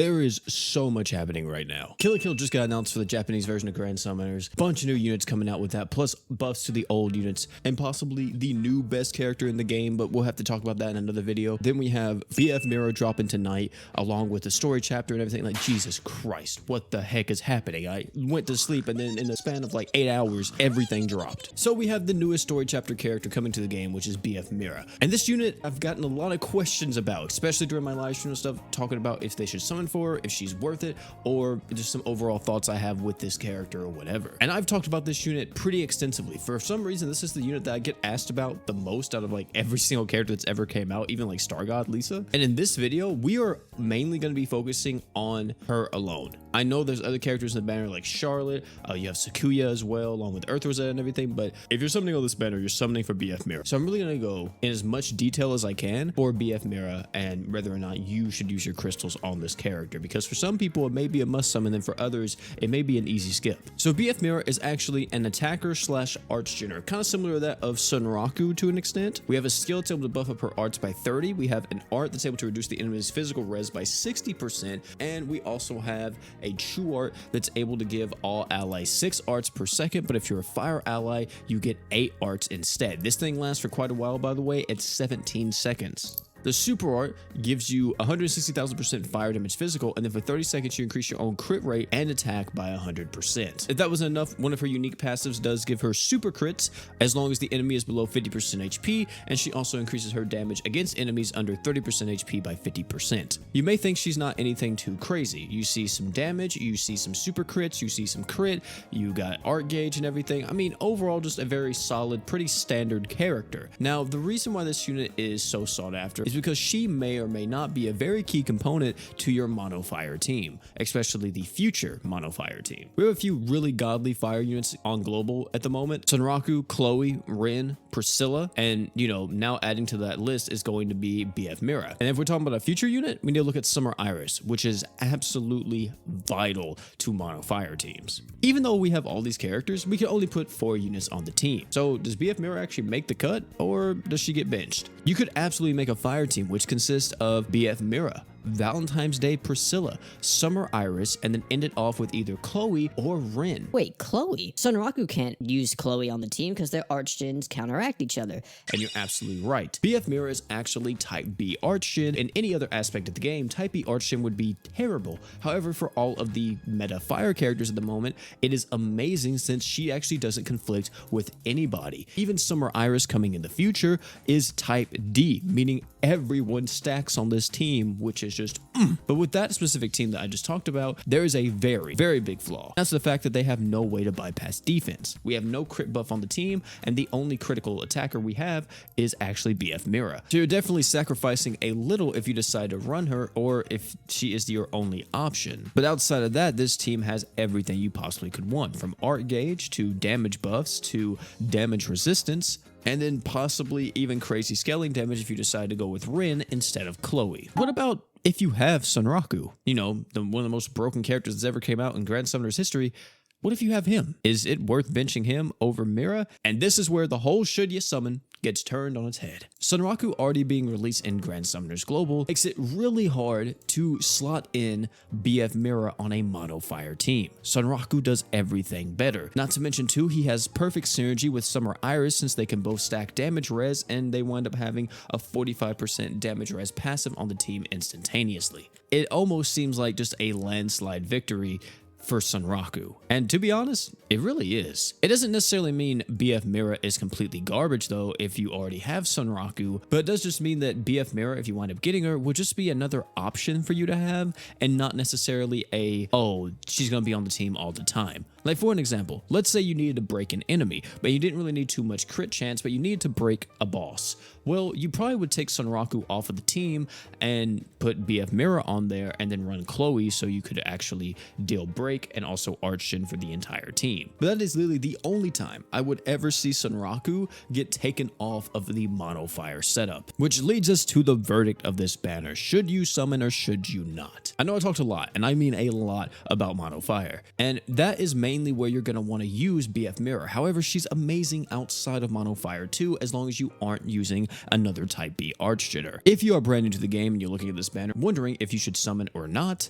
There is so much happening right now. Kill la Kill just got announced for the Japanese version of Grand Summoners. Bunch of new units coming out with that, plus buffs to the old units, and possibly the new best character in the game, but we'll have to talk about that in another video. Then we have BF Mira dropping tonight, along with the story chapter and everything. Like, Jesus Christ, what the heck is happening? I went to sleep, and then in the span of like 8 hours, everything dropped. So we have the newest story chapter character coming to the game, which is BF Mira. And this unit, I've gotten a lot of questions about, especially during my live stream and stuff, talking about if they should summon for her, if she's worth it, or just some overall thoughts I have with this character or whatever. And I've talked about this unit pretty extensively. For some reason, this is the unit that I get asked about the most out of like every single character that's ever came out, even like Star God Lisa. And in this video, we are mainly going to be focusing on her alone. I know there's other characters in the banner like Charlotte, you have Sakuya as well, along with Earth Rosetta and everything, but if you're summoning on this banner, you're summoning for BF Mira. So I'm really going to go in as much detail as I can for BF Mira and whether or not you should use your crystals on this character, because for some people it may be a must summon, and for others it may be an easy skip. So BF Mira is actually an attacker slash arts generator, kind of similar to that of Sunraku to an extent. We have a skill that's able to buff up her arts by 30, we have an art that's able to reduce the enemy's physical res by 60%, and we also have a true art that's able to give all allies 6 arts per second, but if you're a fire ally, you get 8 arts instead. This thing lasts for quite a while, by the way, at 17 seconds. The super art gives you 160,000% fire damage physical, and then for 30 seconds you increase your own crit rate and attack by 100%. If that wasn't enough, one of her unique passives does give her super crits as long as the enemy is below 50% HP, and she also increases her damage against enemies under 30% HP by 50%. You may think she's not anything too crazy. You see some damage, you see some super crits, you see some crit, you got art gauge and everything. I mean, overall just a very solid, pretty standard character. Now, the reason why this unit is so sought after is because she may or may not be a very key component to your mono fire team, especially the future mono fire team. We have a few really godly fire units on global at the moment: Sunraku, Chloe, Rin, Priscilla, and now adding to that list is going to be BF Mira. And if we're talking about a future unit, we need to look at Summer Iris, which is absolutely vital to mono fire teams. Even though we have all these characters, we can only put 4 units on the team. So does BF Mira actually make the cut, or does she get benched? You could absolutely make a fire team which consists of BF Mira, Valentine's Day Priscilla, Summer Iris, and then end it off with either Chloe or Rin. Wait, Chloe? Sunraku can't use Chloe on the team because their archgens counteract each other. And you're absolutely right. BF Mira is actually type B archgen. In any other aspect of the game, type B archgen would be terrible. However, for all of the meta fire characters at the moment, it is amazing since she actually doesn't conflict with anybody. Even Summer Iris coming in the future is type D, meaning everyone stacks on this team, which is just But with that specific team that I just talked about, there is a very, very big flaw. That's the fact that they have no way to bypass defense. We have no crit buff on the team, and the only critical attacker we have is actually BF Mira. So you're definitely sacrificing a little if you decide to run her, or if she is your only option. But outside of that, this team has everything you possibly could want, from art gauge to damage buffs to damage resistance, and then possibly even crazy scaling damage if you decide to go with Rin instead of Chloe. What about if you have Sunraku? You know, one of the most broken characters that's ever came out in Grand Summoner's history. What if you have him? Is it worth benching him over Mira? And this is where the whole should you summon gets turned on its head. Sunraku already being released in Grand Summoners Global makes it really hard to slot in BF Mira on a mono fire team. Sunraku does everything better. Not to mention too, he has perfect synergy with Summer Iris since they can both stack damage res, and they wind up having a 45% damage res passive on the team instantaneously. It almost seems like just a landslide victory for Sunraku. And to be honest, it really is. It doesn't necessarily mean BF Mira is completely garbage though if you already have Sunraku, but it does just mean that BF Mira, if you wind up getting her, will just be another option for you to have, and not necessarily a, oh, she's gonna be on the team all the time. Like for an example, let's say you needed to break an enemy, but you didn't really need too much crit chance, but you needed to break a boss. Well, you probably would take Sunraku off of the team and put BF Mira on there and then run Chloe so you could actually deal break and also archgen for the entire team. But that is literally the only time I would ever see Sunraku get taken off of the mono fire setup, which leads us to the verdict of this banner. Should you summon or should you not? I know I talked a lot, and I mean a lot, about mono fire, and that is mainly where you're going to want to use BF Mira. However, she's amazing outside of mono fire too, as long as you aren't using another type B archgener. If you are brand new to the game and you're looking at this banner wondering if you should summon or not,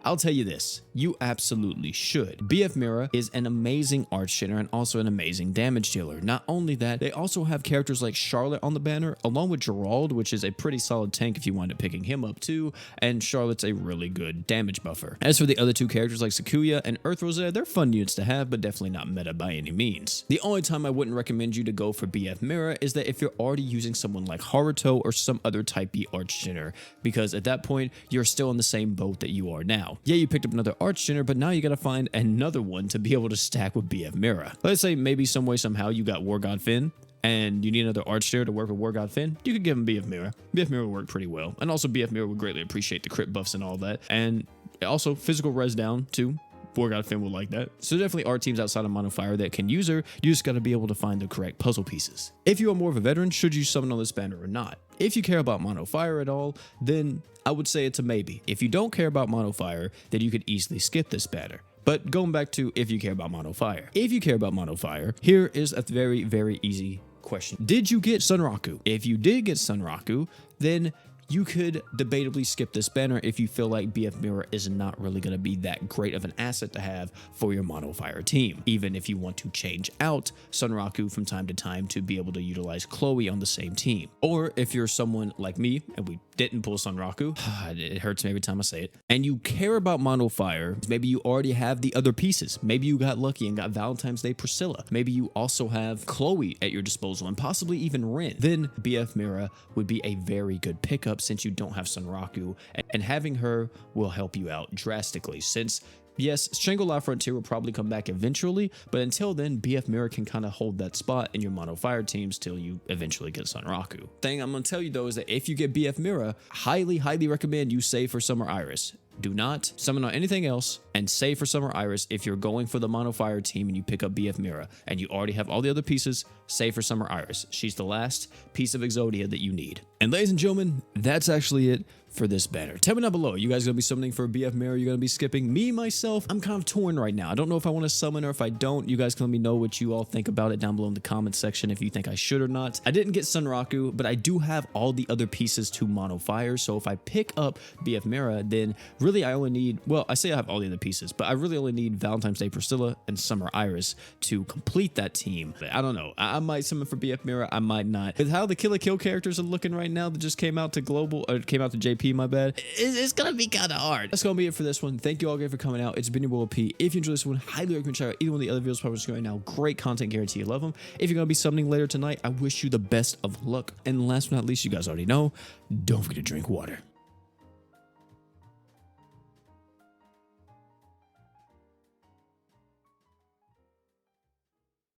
I'll tell you this, you absolutely should. BF Mira is an amazing arch hitter and also an amazing damage dealer. Not only that, they also have characters like Charlotte on the banner, along with Gerald, which is a pretty solid tank if you wind up picking him up too, and Charlotte's a really good damage buffer. As for the other two characters like Sakuya and Earth Rosetta, they're fun units to have, but definitely not meta by any means. The only time I wouldn't recommend you to go for BF Mira is that if you're already using someone like Haruto or some other type B arch hitter, because at that point, you're still in the same boat that you are now. Yeah, you picked up another arch hitter, but now you gotta find another one to be able to stack with BF Mira. Let's say maybe some way, somehow you got War God Finn, and you need another arch hitter to work with War God Finn, you could give him BF Mira. BF Mira will work pretty well. And also BF Mira would greatly appreciate the crit buffs and all that. And also physical res down too. War God Finn will like that. So definitely are teams outside of Mono Fire that can use her. You just got to be able to find the correct puzzle pieces. If you are more of a veteran, should you summon on this banner or not? If you care about Mono Fire at all, then I would say it's a maybe. If you don't care about Mono Fire, then you could easily skip this banner. But going back to if you care about Mono Fire. If you care about Mono Fire, here is a very, very easy question. Did you get Sunraku? If you did get Sunraku, then you could debatably skip this banner if you feel like BF Mira is not really going to be that great of an asset to have for your Mono Fire team, even if you want to change out Sunraku from time to time to be able to utilize Chloe on the same team. Or if you're someone like me, and we didn't pull Sunraku, it hurts me every time I say it, and you care about Mono Fire, maybe you already have the other pieces. Maybe you got lucky and got Valentine's Day Priscilla. Maybe you also have Chloe at your disposal and possibly even Rin. Then BF Mira would be a very good pickup since you don't have Sunraku, and having her will help you out drastically since yes, Shangri-La Frontier will probably come back eventually, but until then, BF Mira can kind of hold that spot in your Mono Fire teams till you eventually get Sunraku. Thing I'm going to tell you though is that if you get BF Mira, highly recommend you save for Summer Iris. Do not summon on anything else and save for Summer Iris if you're going for the Mono Fire team and you pick up BF Mira and you already have all the other pieces. Save for Summer Iris. She's the last piece of Exodia that you need. And ladies and gentlemen, that's actually it for this banner. Tell me down below, you guys gonna be summoning for BF Mira? You're gonna be skipping? Me, myself, I'm kind of torn right now. I don't know if I want to summon or if I don't. You guys can let me know what you all think about it down below in the comments section if you think I should or not. I didn't get Sunraku, but I do have all the other pieces to Mono Fire, so if I pick up BF Mira, then really I only need, well, I say I have all the other pieces, but I really only need Valentine's Day Priscilla and Summer Iris to complete that team. I don't know. I might summon for BF Mira, I might not. With how the Kill la Kill characters are looking right now that just came out to global, or came out to JP, my bad, it's gonna be kind of hard. That's gonna be it for this one. Thank you all again for coming out. It's been your boy P. If you enjoyed this one, highly recommend check out either one of the other videos published right now. Great content, guarantee you love them. If you're gonna be summoning later tonight, I wish you the best of luck. And last but not least, you guys already know, don't forget to drink water.